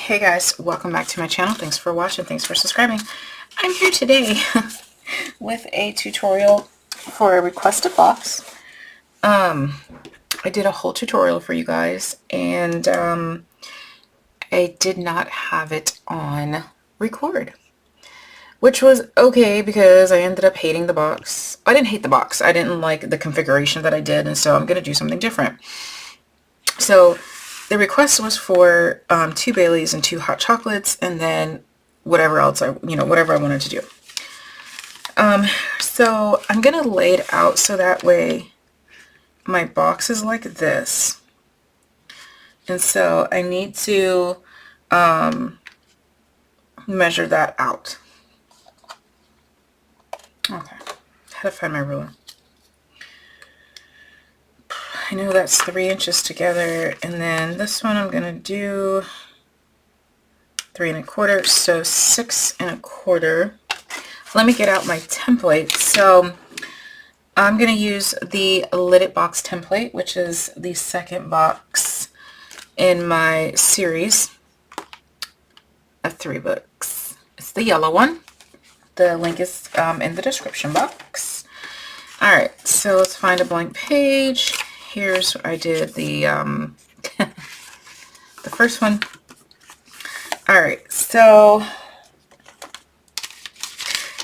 Hey guys, welcome back to my channel. Thanks for watching. Thanks for subscribing. I'm here today with a tutorial for a requested box. I did a whole tutorial for you guys, and I did not have it on record, which was okay because I ended up hating the box. I didn't hate the box. I didn't like the configuration that I did, and so I'm going to do something different. So the request was for 2 Baileys and 2 hot chocolates, and then whatever else whatever I wanted to do. So I'm gonna lay it out so that way my box is like this, and so I need to measure that out. Okay, I had to find my ruler. I know that's 3 inches together, and then this one I'm gonna do 3 1/4, so 6 1/4. Let me get out my template. So I'm gonna use the lidded box template, which is the second box in my series of 3 books. It's the yellow one. The link is in the description box. All right, so let's find a blank page. Here's what I did the the first one. All right, so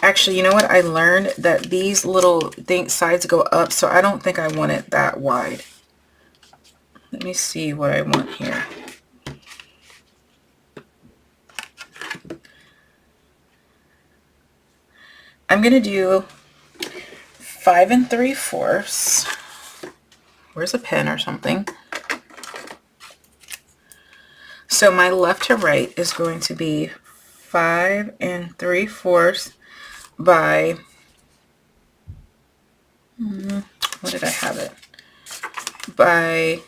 actually, you know what? I learned that these little sides go up, so I don't think I want it that wide. Let me see what I want here. I'm gonna do 5 3/4. Where's a pen or something? So my left to right is going to be 5 3/4 by, what did I have it? By,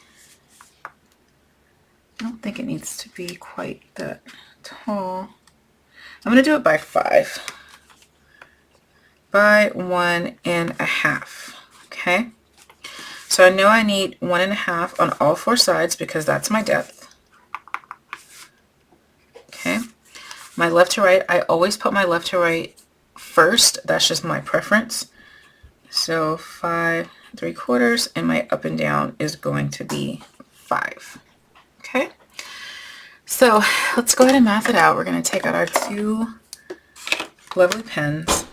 I don't think it needs to be quite that tall. I'm going to do it by 5. By 1 1/2. Okay. So I know I need 1 1/2 on all 4 sides because that's my depth. Okay. My left to right, I always put my left to right first. That's just my preference. So 5 3/4, and my up and down is going to be 5. Okay. So let's go ahead and math it out. We're going to take out our 2 lovely pens.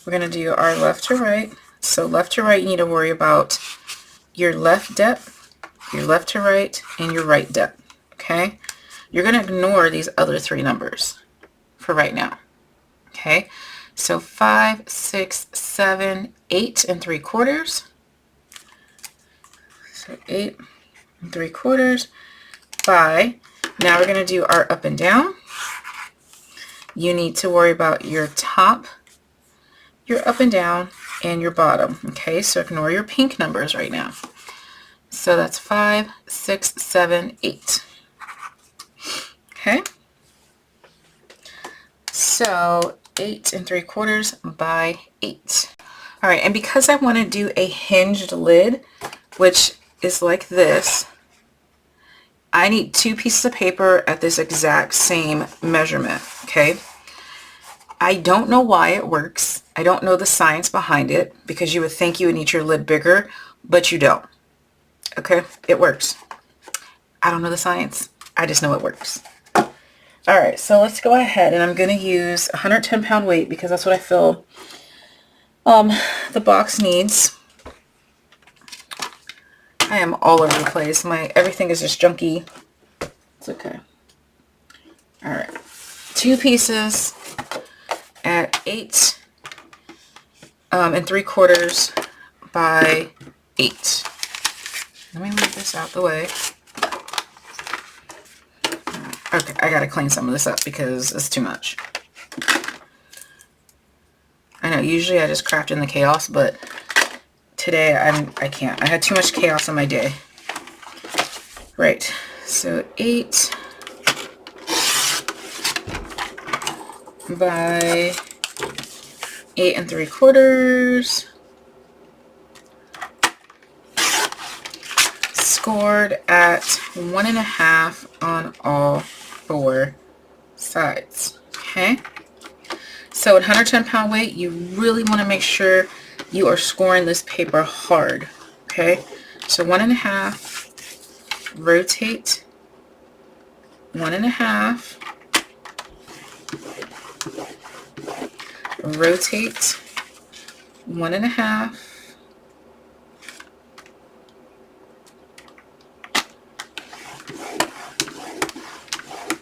We're going to do our left to right. So left to right, you need to worry about your left depth, your left to right, and your right depth. Okay. You're going to ignore these other 3 numbers for right now. Okay. So 5, 6, 7, 8 3/4. So 8 3/4 by, now we're going to do our up and down. You need to worry about your top, your up and down, and your bottom. Okay, so ignore your pink numbers right now. So that's 5, 6, 7, 8. Okay, so 8 3/4 by 8. All right, and because I want to do a hinged lid, which is like this, I need 2 pieces of paper at this exact same measurement. Okay, I don't know why it works. I don't know the science behind it, because you would think you would need your lid bigger, but you don't. Okay, it works. I don't know the science. I just know it works. All right, so let's go ahead, and I'm going to use 110-pound weight because that's what I feel the box needs. I am all over the place. Everything is just junky. It's okay. All right, 2 pieces at 8 3/4 by 8. Let me move this out the way. Okay, I gotta clean some of this up because it's too much. I know usually I just craft in the chaos, but today I can't. I had too much chaos in my day. Right, so 8 by 8 3/4. Scored at 1 1/2 on all 4 sides. Okay, so at 110-pound weight, you really want to make sure you are scoring this paper hard. Okay, so 1.5, rotate 1.5, rotate 1.5,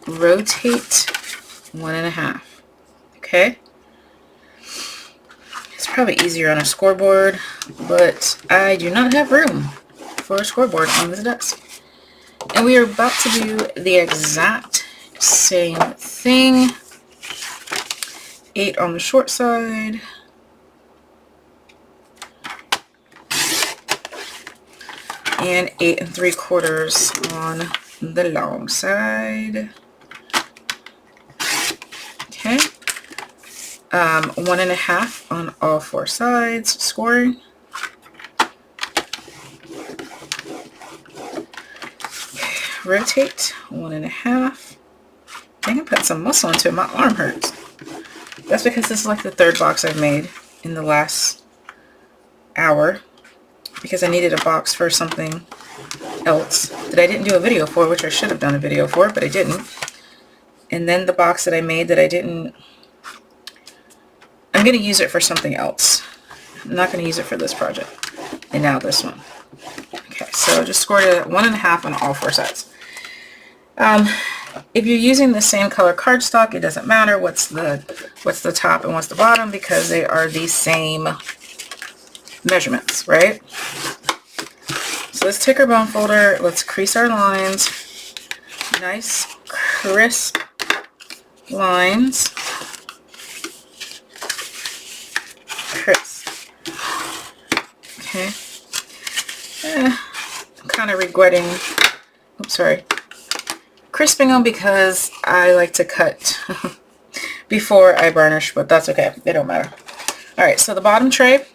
rotate 1.5. Okay, it's probably easier on a scoreboard, but I do not have room for a scoreboard on this desk. And we are about to do the exact same thing. 8 on the short side, and 8 3/4 on the long side. Okay, 1.5 on all 4 sides, scoring. Rotate 1.5. I think I put some muscle into it. My arm hurts. That's because this is like the 3rd box I've made in the last hour, because I needed a box for something else that I didn't do a video for, which I should have done a video for, but I didn't. And then the box that I made that I didn't, I'm going to use it for something else. I'm not going to use it for this project. And now this one. Okay, so just scored a 1.5 on all 4 sides. If you're using the same color cardstock, it doesn't matter what's the top and what's the bottom, because they are the same measurements, right? So let's take our bone folder, let's crease our lines, nice crisp lines, crisp. Okay, I'm kind of regretting, oops, sorry, crisping them, because I like to cut before I burnish, but that's okay, it don't matter. Alright, so the bottom tray,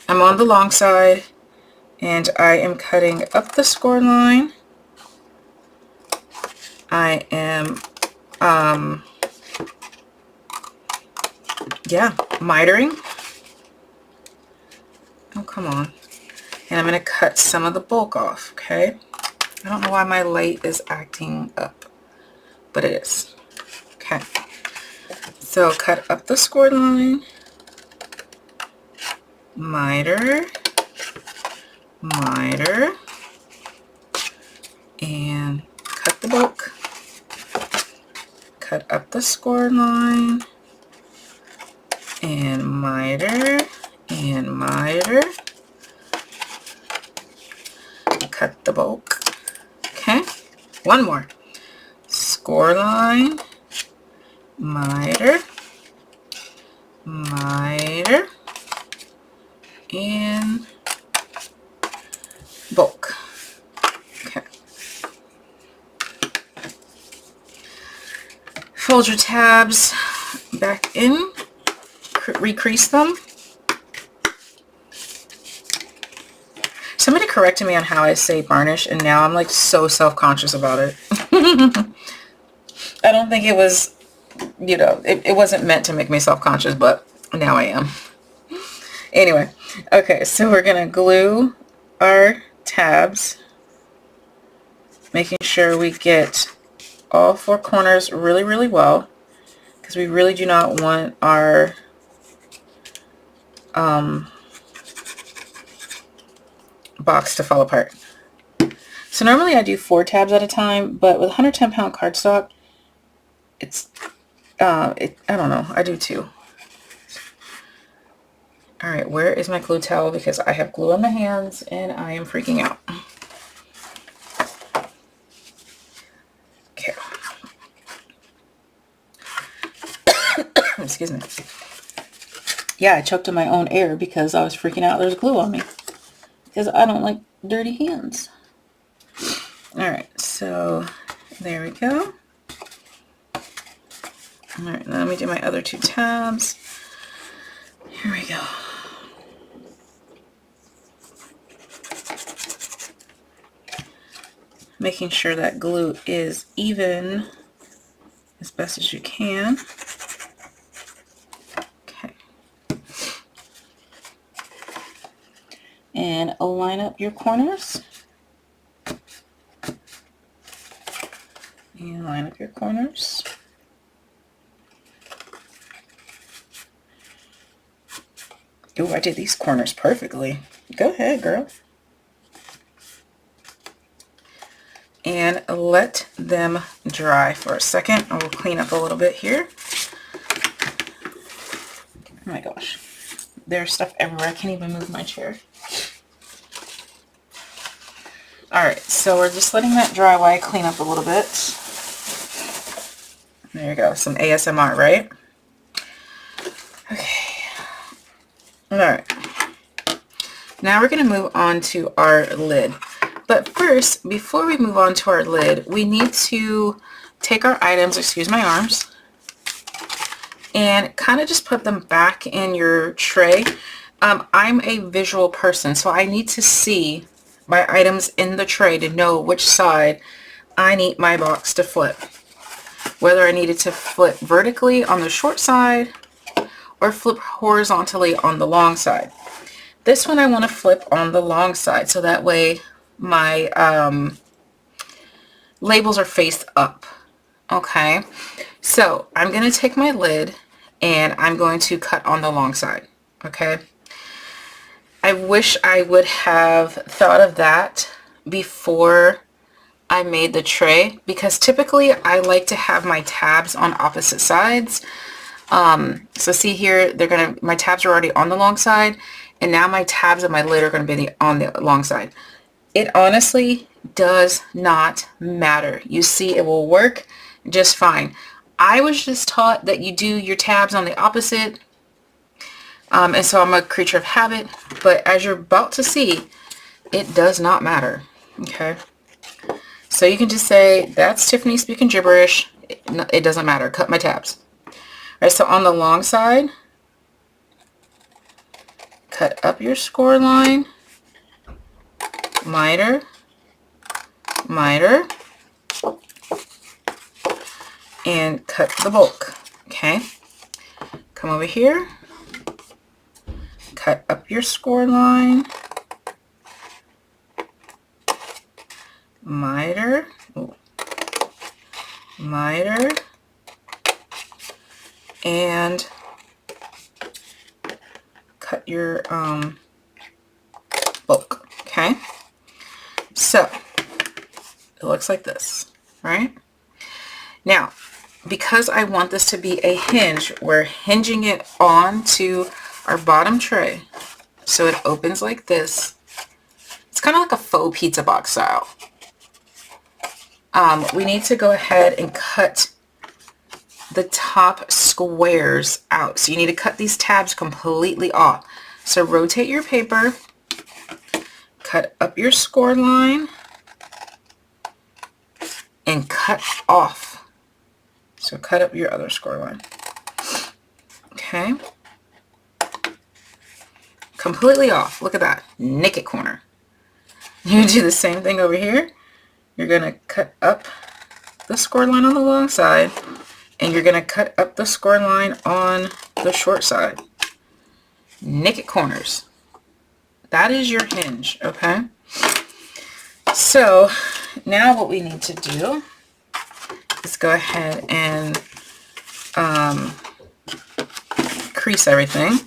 I'm on the long side, and I am cutting up the score line. I am, mitering. Oh, come on. And I'm going to cut some of the bulk off, okay? I don't know why my light is acting up, but it is. Okay. So cut up the score line, miter, miter, and cut the bulk. Cut up the score line, and miter, and miter. Cut the bulk. Okay, one more. Score line, miter, miter, and bulk. Okay. Fold your tabs back in, recrease them. Somebody corrected me on how I say varnish, and now I'm like so self-conscious about it. I don't think it was, you know, it wasn't meant to make me self-conscious, but now I am. Anyway, okay, so we're going to glue our tabs, making sure we get all 4 corners really, really well, because we really do not want our box to fall apart. So normally I do 4 tabs at a time, but with 110-pound cardstock, it's I don't know, I do 2. All right, where is my glue towel? Because I have glue on my hands and I am freaking out. Okay. Excuse me. Yeah, I choked in my own air because I was freaking out there's glue on me. Because I don't like dirty hands. All right, so there we go. All right, now let me do my other 2 tabs. Here we go. Making sure that glue is even best as you can. Okay. And align up your corners. And line up your corners. Oh, I did these corners perfectly. Go ahead, girl. And let them dry for a second. I will clean up a little bit here. Oh my gosh. There's stuff everywhere. I can't even move my chair. Alright, so we're just letting that dry while I clean up a little bit. There you go. Some ASMR, right? Okay. Alright. Now we're going to move on to our lid. But first, before we move on to our lid, we need to take our items, excuse my arms, and kind of just put them back in your tray. I'm a visual person, so I need to see my items in the tray to know which side I need my box to flip. Whether I need it to flip vertically on the short side or flip horizontally on the long side. This one I want to flip on the long side, so that way my labels are faced up. Okay, so I'm going to take my lid and I'm going to cut on the long side. Okay, I wish I would have thought of that before I made the tray, because typically I like to have my tabs on opposite sides. So see here, my tabs are already on the long side, and now my tabs of my lid are going to be on the long side. It honestly does not matter. You see, it will work just fine. I was just taught that you do your tabs on the opposite, and so I'm a creature of habit, but as you're about to see, it does not matter. Okay, so you can just say, that's Tiffany speaking gibberish. It doesn't matter. Cut my tabs. All right, so on the long side, cut up your score line, miter, miter, and cut the bulk. Okay, come over here, cut up your score line, miter, miter, and cut your bulk. Okay, so it looks like this, right? Now, because I want this to be a hinge, we're hinging it onto our bottom tray, so it opens like this. It's kind of like a faux pizza box style. We need to go ahead and cut the top squares out. So you need to cut these tabs completely off. So rotate your paper, cut up your score line, and cut off. So cut up your other score line. Okay. Completely off. Look at that. Naked corner. You do the same thing over here. You're going to cut up the score line on the long side, and you're going to cut up the score line on the short side. Naked corners. That is your hinge, okay? So now what we need to do is go ahead and crease everything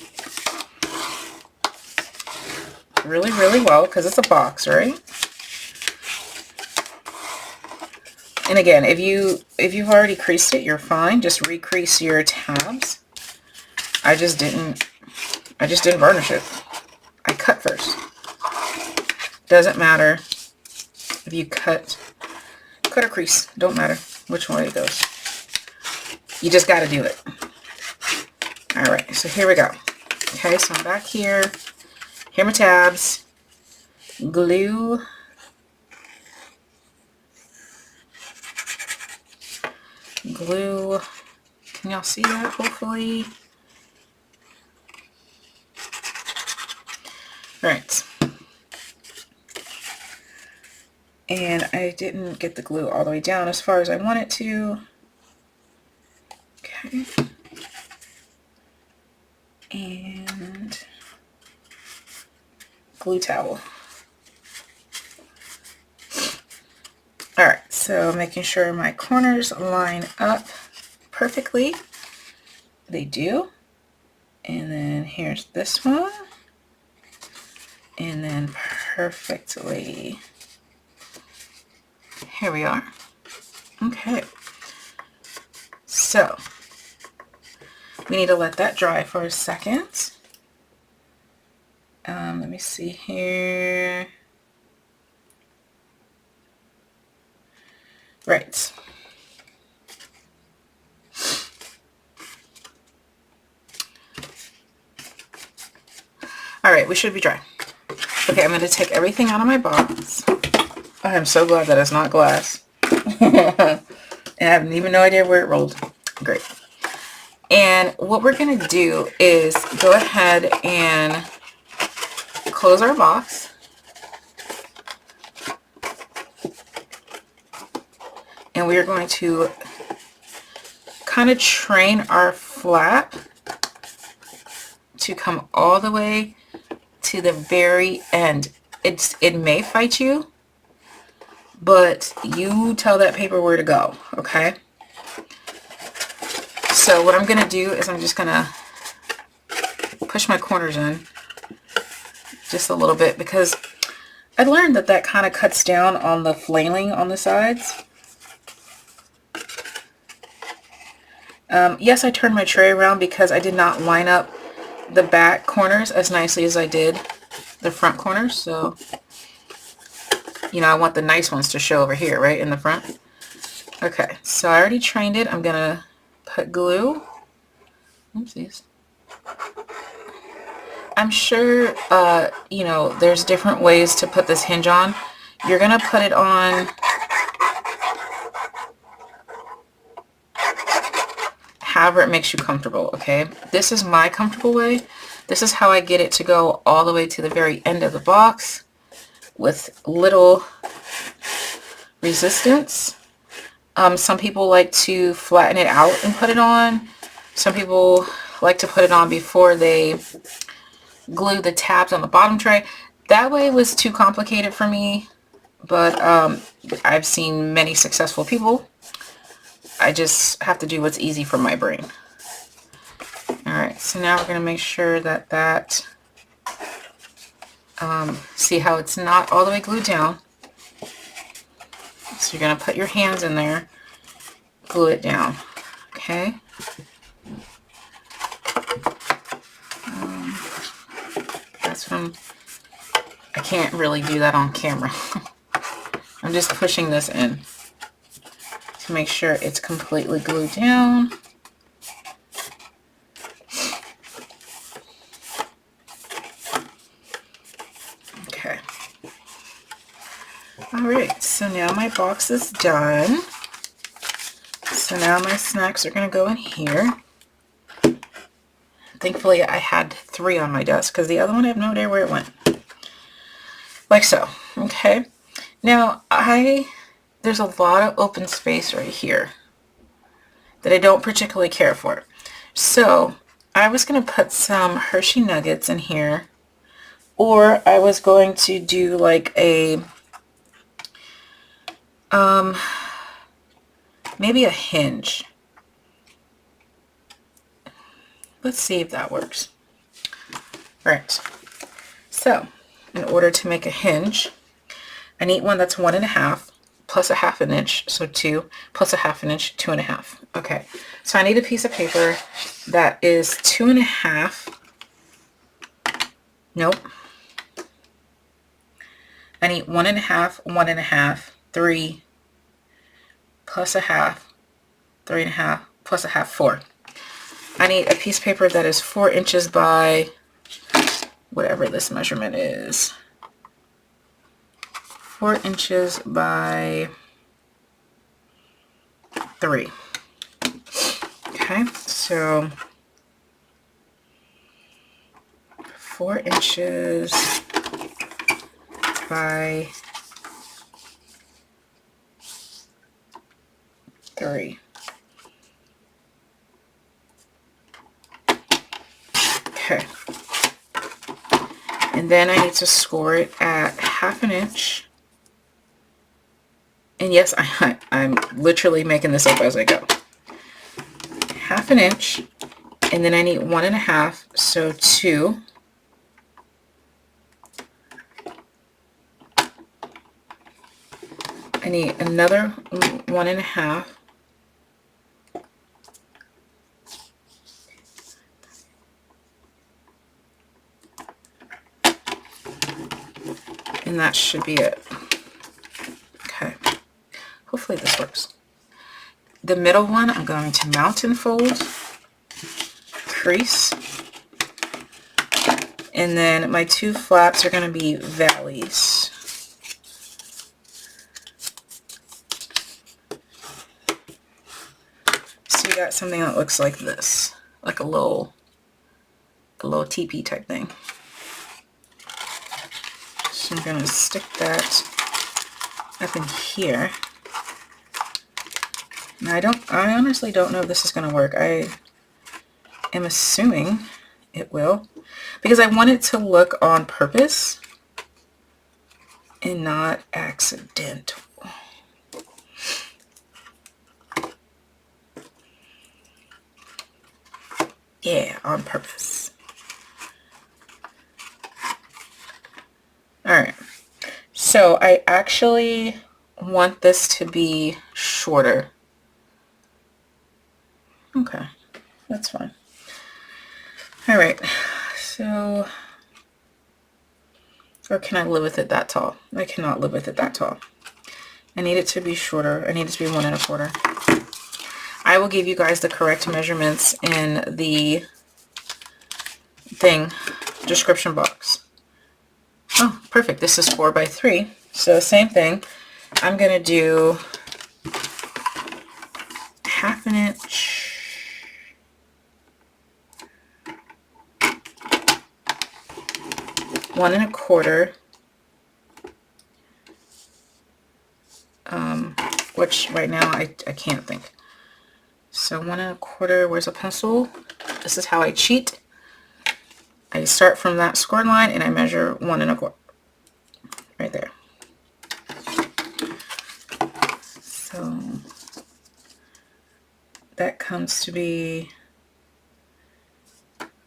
really, really well, because it's a box, right? And again, if you've already creased it, you're fine. Just recrease your tabs. I just didn't varnish it. I cut first. Doesn't matter if you cut or crease. Don't matter which way it goes. You just got to do it. All right, so here we go. Okay, so I'm back here. Here are my tabs. Glue. Glue. Can y'all see that, hopefully? All right. And I didn't get the glue all the way down as far as I want it to. glue towel. All right, so making sure my corners line up perfectly. They do. And then here's this one. And then perfectly. Here we are. Okay. So we need to let that dry for a second. Let me see here. Right. All right, we should be dry. Okay, I'm going to take everything out of my box. I am so glad that it's not glass. And I have even no idea where it rolled. Great. And what we're going to do is go ahead and close our box. And we are going to kind of train our flap to come all the way to the very end. It may fight you, but you tell that paper where to go, okay? So what I'm going to do is I'm just going to push my corners in just a little bit, because I learned that that kind of cuts down on the flailing on the sides. Yes, I turned my tray around because I did not line up the back corners as nicely as I did the front corners. So, you know, I want the nice ones to show over here, right, in the front. Okay, so I already trained it. I'm going to put glue. Oopsies. I'm sure, you know, there's different ways to put this hinge on. You're going to put it on however it makes you comfortable, okay? This is my comfortable way. This is how I get it to go all the way to the very end of the box with little resistance. Some people like to flatten it out and put it on. Some people like to put it on before they glue the tabs on the bottom tray. That way was too complicated for me, but I've seen many successful people. I just have to do what's easy for my brain. Alright, so now we're going to make sure that see how it's not all the way glued down. So you're going to put your hands in there, glue it down, okay? That's when I can't really do that on camera. I'm just pushing this in to make sure it's completely glued down. Okay. Alright, so now my box is done. So now my snacks are going to go in here. Thankfully I had 3 on my desk because the other one I have no idea where it went. Like so. Okay. Now there's a lot of open space right here that I don't particularly care for. So I was going to put some Hershey Nuggets in here, or I was going to do like a maybe a hinge. Let's see if that works. Right. So in order to make a hinge, I need one that's 1.5 plus 1/2 inch, so 2 plus 1/2 inch, 2.5. Okay, so I need a piece of paper that is 2.5. Nope. I need 1.5, 1.5, 3 plus 1/2, 3.5 plus 1/2, 4. I need a piece of paper that is 4 inches by whatever this measurement is. 4 inches by 3. Okay, so 4 inches by 3. Okay. And then I need to score it at 1/2 inch. And yes, I'm literally making this up as I go. 1/2 inch. And then I need 1 1/2, so 2. I need another 1 1/2. And that should be it. Okay. Hopefully this works. The middle one, I'm going to mountain fold, crease, and then my 2 flaps are going to be valleys. So you got something that looks like this, like a little teepee type thing. So I'm going to stick that up in here. Now I honestly don't know if this is going to work. I am assuming it will, because I want it to look on purpose and not accidental. Yeah, on purpose. Alright, so I actually want this to be shorter. Okay, that's fine. Alright, so, or can I live with it that tall? I cannot live with it that tall. I need it to be shorter. I need it to be 1 1/4. I will give you guys the correct measurements in the description box. Oh, perfect. This is 4 by 3. So same thing. I'm going to do 1/2 inch. One 1/4. Which right now I can't think. So 1 1/4, where's a pencil? This is how I cheat. I start from that score line and I measure 1 1/4. Right there. So that comes to be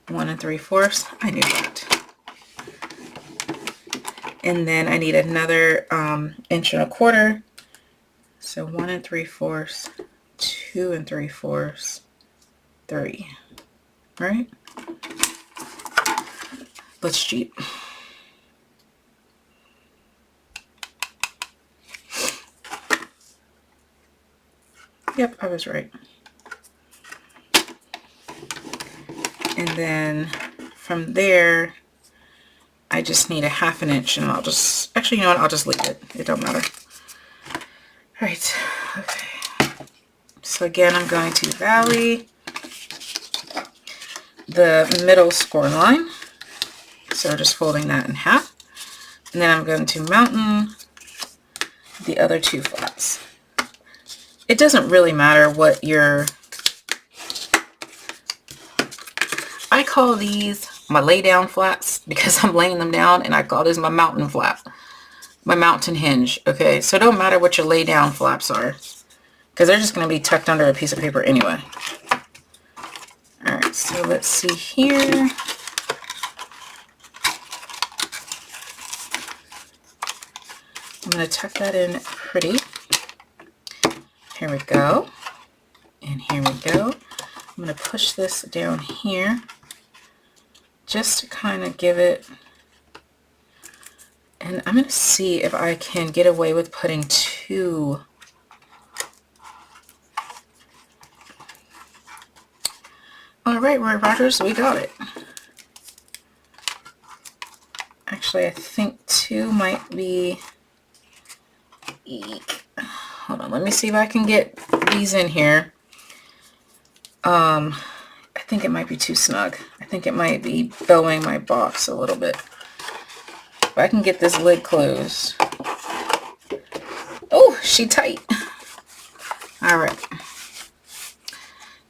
1 3/4. I knew that. And then I need another 1 1/4. So 1 3/4, 2 3/4, 3. Right? Let's cheat. Yep, I was right. And then from there, I just need 1/2 inch, and I'll just, actually, you know what, I'll just leave it. It don't matter. All right, okay. So again, I'm going to valley the middle score line. So just folding that in half. And then I'm going to mountain the other 2 flaps. It doesn't really matter what your, I call these my lay down flaps because I'm laying them down, and I call this my mountain flap, my mountain hinge. Okay, so it don't matter what your lay down flaps are, because they're just going to be tucked under a piece of paper anyway. All right, so let's see here. I'm going to tuck that in pretty. Here we go. And here we go. I'm going to push this down here just to kind of give it, and I'm going to see if I can get away with putting 2. All right, Roy Rogers, we got it. Actually, I think 2 might be, eek. Hold on, let me see if I can get these in here. I think it might be too snug. I think it might be bowing my box a little bit. If I can get this lid closed. Oh, she tight. All right.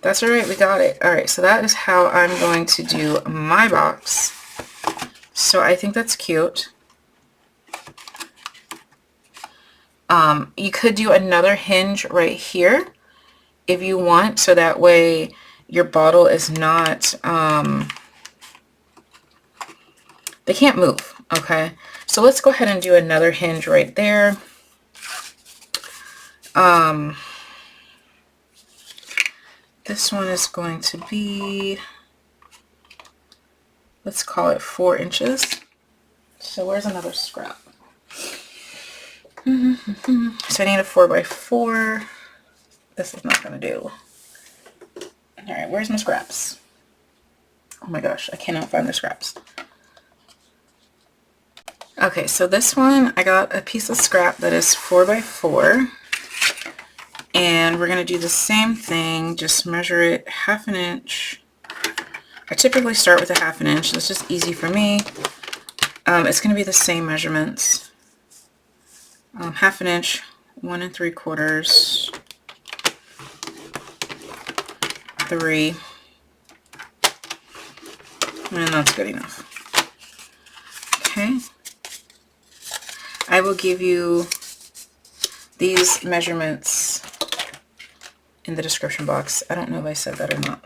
That's all right, we got it. All right, so that is how I'm going to do my box. So I think that's cute. You could do another hinge right here if you want, so that way your bottle is not, they can't move, okay? So let's go ahead and do another hinge right there. This one is going to be, let's call it 4 inches. So where's another scrap? So I need a 4x4. This is not going to do. All right, where's my scraps? Oh my gosh, I cannot find the scraps. Okay, so this one, I got a piece of scrap that is 4x4. And we're going to do the same thing, just measure it 1/2 inch. I typically start with a 1/2 inch. That's just easy for me. It's going to be the same measurements. 1/2 inch, 1 3/4, 3, and that's good enough. Okay. I will give you these measurements in the description box. I don't know if I said that or not.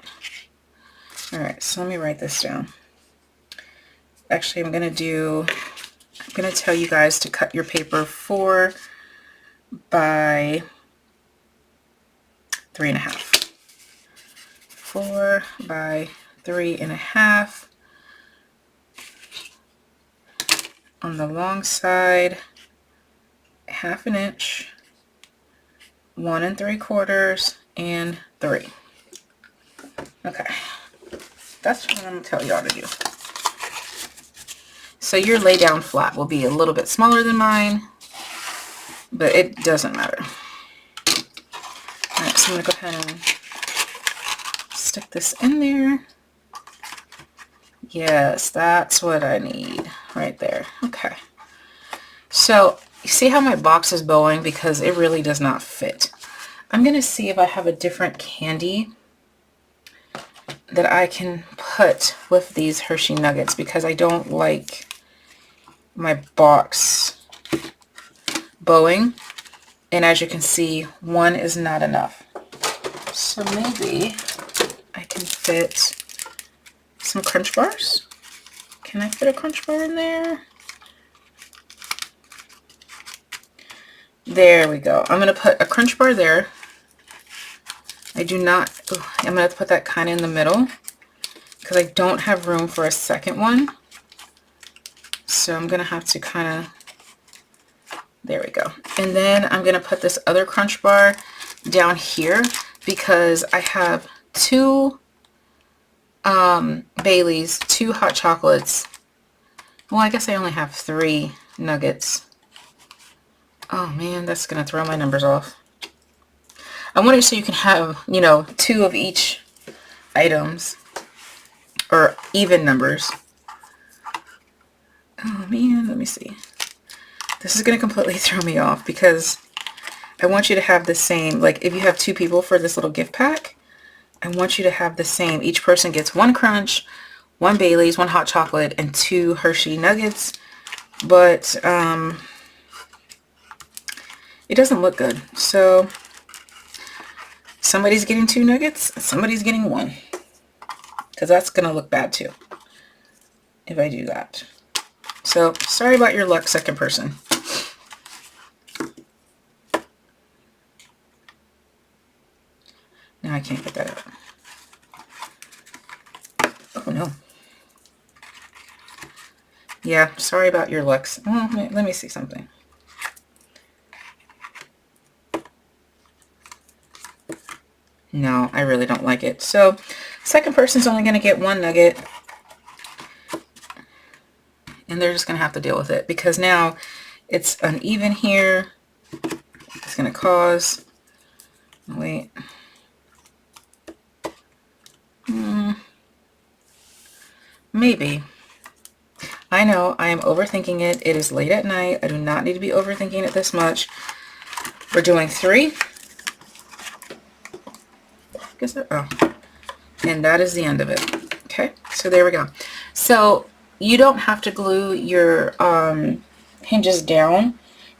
Alright, so let me write this down. Actually, I'm going to tell you guys to cut your paper 4 by 3.5. 4 by 3.5 on the long side, 1/2 inch, 1 3/4, and 3. Okay, that's what I'm going to tell y'all to do. So your lay down flat will be a little bit smaller than mine, but it doesn't matter. Alright, so I'm going to go ahead and stick this in there. Yes, that's what I need right there. Okay. So you see how my box is bowing because it really does not fit. I'm going to see if I have a different candy that I can put with these Hershey Nuggets because I don't like my box bowing. And as you can see, one is not enough. So maybe I can fit some Crunch Bars. Can I fit a Crunch Bar in there? There we go. I'm going to put a Crunch Bar there. I'm going to have to put that kind of in the middle because I don't have room for a second one. So I'm going to have to kind of, there we go. And then I'm going to put this other Crunch Bar down here because I have 2 Baileys, 2 hot chocolates. Well, I guess I only have 3 nuggets. Oh man, that's going to throw my numbers off. I want it so you can have, 2 of each items, or even numbers. Oh man, let me see. This is going to completely throw me off because I want you to have the same, like if you have 2 people for this little gift pack, I want you to have the same. Each person gets 1 Crunch, 1 Bailey's, 1 hot chocolate, and 2 Hershey Nuggets. But it doesn't look good. So somebody's getting 2 nuggets, somebody's getting 1. Because that's going to look bad too if I do that. So sorry about your luck, second person. Now I can't get that out. Oh no. Yeah, sorry about your lucks. Well, let me see something. No, I really don't like it. So second person's only going to get 1 nugget. And they're just going to have to deal with it because now it's uneven here. It's going to cause, wait. Maybe. I know I am overthinking it. It is late at night. I do not need to be overthinking it this much. We're doing 3. Oh, and that is the end of it. Okay, so there we go. So you don't have to glue your hinges down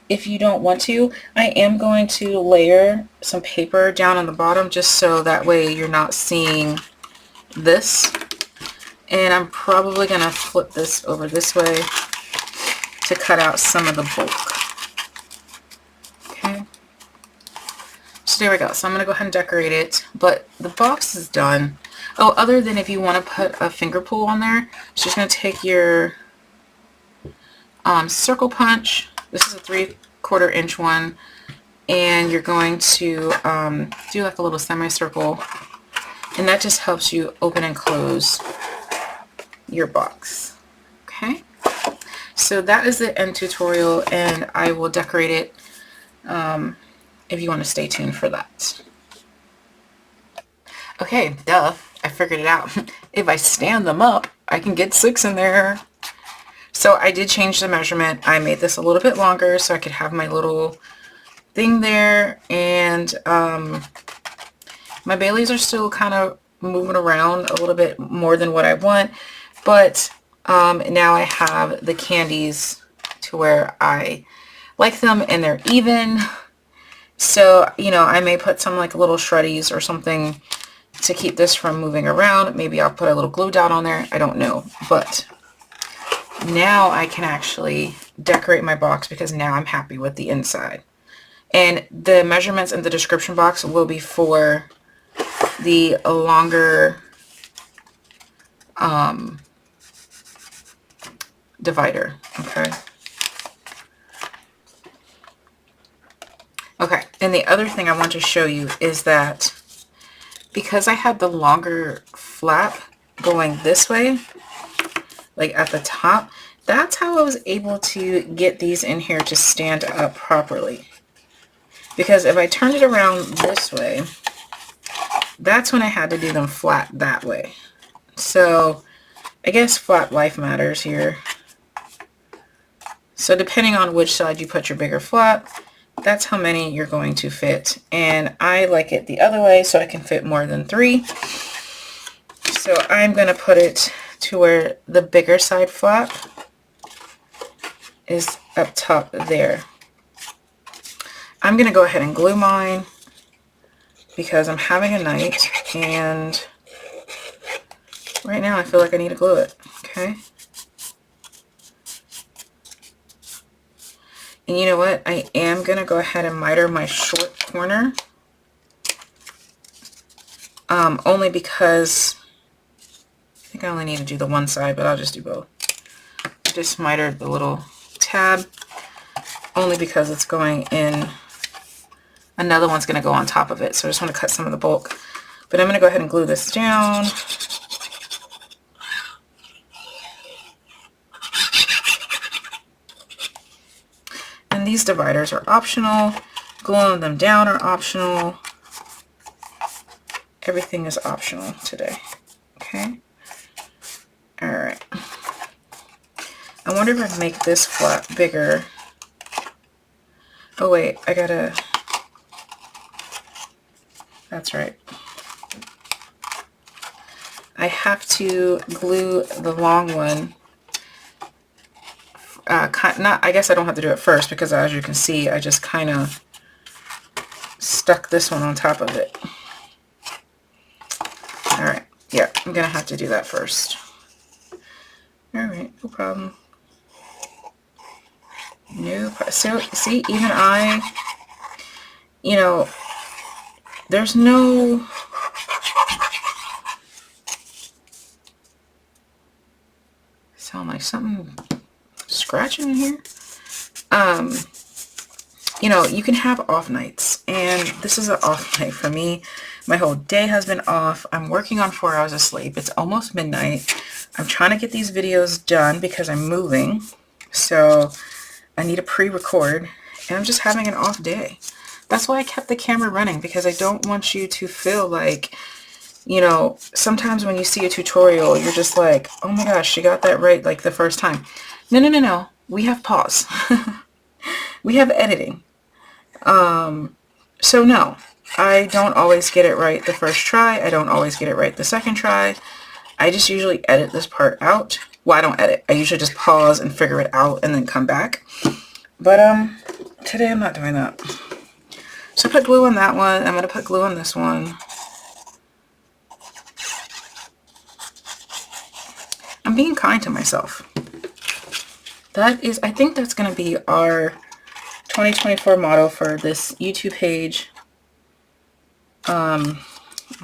if you don't want to. I am going to layer some paper down on the bottom just so that way you're not seeing this. And I'm probably going to flip this over this way to cut out some of the bulk. Okay. So there we go. So I'm going to go ahead and decorate it. But the box is done. Oh, other than if you want to put a finger pull on there, it's just going to take your circle punch. This is a 3/4 inch one. And you're going to do like a little semicircle. And that just helps you open and close your box. Okay. So that is the end tutorial, and I will decorate it if you want to stay tuned for that. Okay, duh, I figured it out. If I stand them up, I can get 6 in there. So I did change the measurement. I made this a little bit longer so I could have my little thing there, and my Baileys are still kind of moving around a little bit more than what I want, but now I have the candies to where I like them and they're even. So, you know, I may put some like little shreddies or something to keep this from moving around. Maybe I'll put a little glue dot on there. I don't know. But now I can actually decorate my box because now I'm happy with the inside. And the measurements in the description box will be for the longer divider. Okay. Okay. And the other thing I want to show you is that because I had the longer flap going this way, like at the top, that's how I was able to get these in here to stand up properly. Because if I turned it around this way, that's when I had to do them flat that way. So I guess flat life matters here. So depending on which side you put your bigger flap, that's how many you're going to fit. And I like it the other way so I can fit more than 3. So I'm going to put it to where the bigger side flap is up top there. I'm going to go ahead and glue mine because I'm having a night and right now I feel like I need to glue it. Okay. And you know what? I am going to go ahead and miter my short corner. Only because I think I only need to do the one side, but I'll just do both. Just mitered the little tab only because it's going in. Another one's going to go on top of it. So I just want to cut some of the bulk. But I'm going to go ahead and glue this down. And these dividers are optional. Gluing them down are optional. Everything is optional today. Okay. Alright. I wonder if I can make this flap bigger. Oh wait, I gotta... That's right. I have to glue the long one. I guess I don't have to do it first because as you can see, I just kind of stuck this one on top of it. Alright, yeah, I'm going to have to do that first. Alright, no problem. So, see, even I, you know, there's no... Sound like something scratching in here. You know, you can have off nights, and this is an off night for me. My whole day has been off. I'm working on 4 hours of sleep. It's almost midnight. I'm trying to get these videos done because I'm moving, so I need to pre-record, and I'm just having an off day. That's why I kept the camera running, because I don't want you to feel like, you know, sometimes when you see a tutorial, you're just like, oh my gosh, she got that right like the first time. No, no, no, no. We have pause. We have editing. So no, I don't always get it right the first try. I don't always get it right the second try. I just usually edit this part out Well, I don't edit. I usually just pause and figure it out and then come back. But today I'm not doing that. So I put glue on that one. I'm going to put glue on this one. I'm being kind to myself. That is, I think that's going to be our 2024 motto for this YouTube page.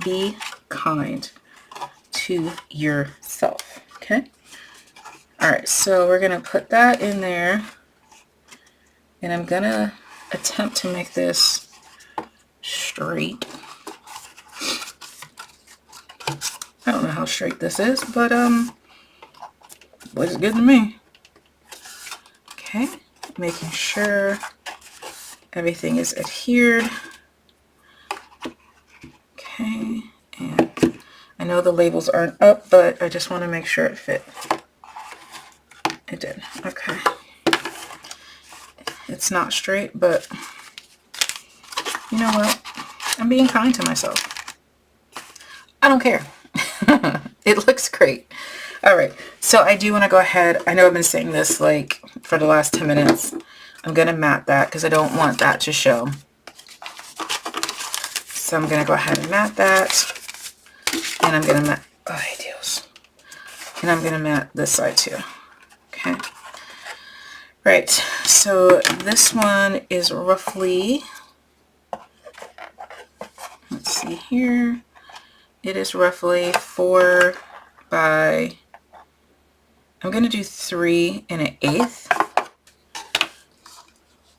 Be kind to yourself. Okay. All right. So we're going to put that in there, and I'm going to attempt to make this straight. I don't know how straight this is, but looks good to me. Okay, making sure everything is adhered. Okay, and I know the labels aren't up, but I just want to make sure it fit. It did. Okay. It's not straight, but you know what? I'm being kind to myself. I don't care. It looks great. All right, so I do want to go ahead. I know I've been saying this like for the last 10 minutes. I'm going to matte that because I don't want that to show. So I'm going to go ahead and matte that. And I'm going to matte, oh, ideals. And I'm going to matte this side too. Okay. Right, so this one is roughly, let's see here. It is roughly 4 by, I'm going to do 3 1/8.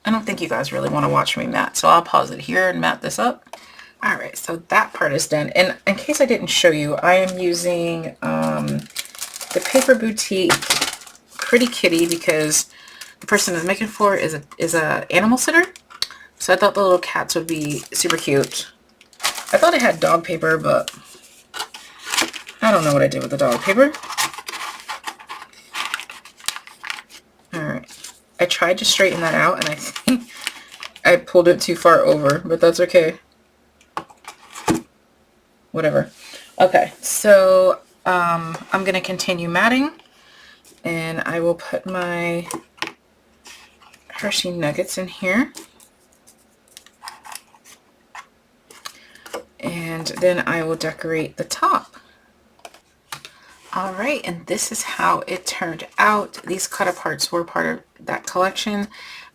I don't think you guys really want to watch me matte, so I'll pause it here and matte this up. All right, so that part is done. And in case I didn't show you, I am using the Paper Boutique Pretty Kitty because the person I'm making for is a animal sitter. So I thought the little cats would be super cute. I thought I had dog paper, but I don't know what I did with the dog paper. Alright. I tried to straighten that out and I think I pulled it too far over, but that's okay. Whatever. Okay, so I'm going to continue matting, and I will put my Hershey Nuggets in here. And then I will decorate the top. All right, and this is how it turned out. These cut aparts were part of that collection.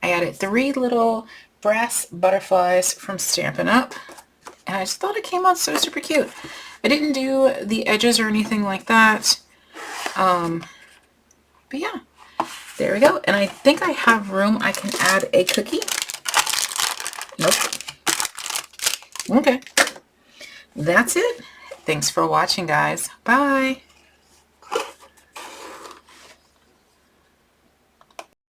I added 3 little brass butterflies from Stampin' Up, and I just thought it came out so super cute. I didn't do the edges or anything like that. But yeah, there we go. And I think I have room. I can add a cookie. Nope. Okay. That's it. Thanks for watching, guys. Bye.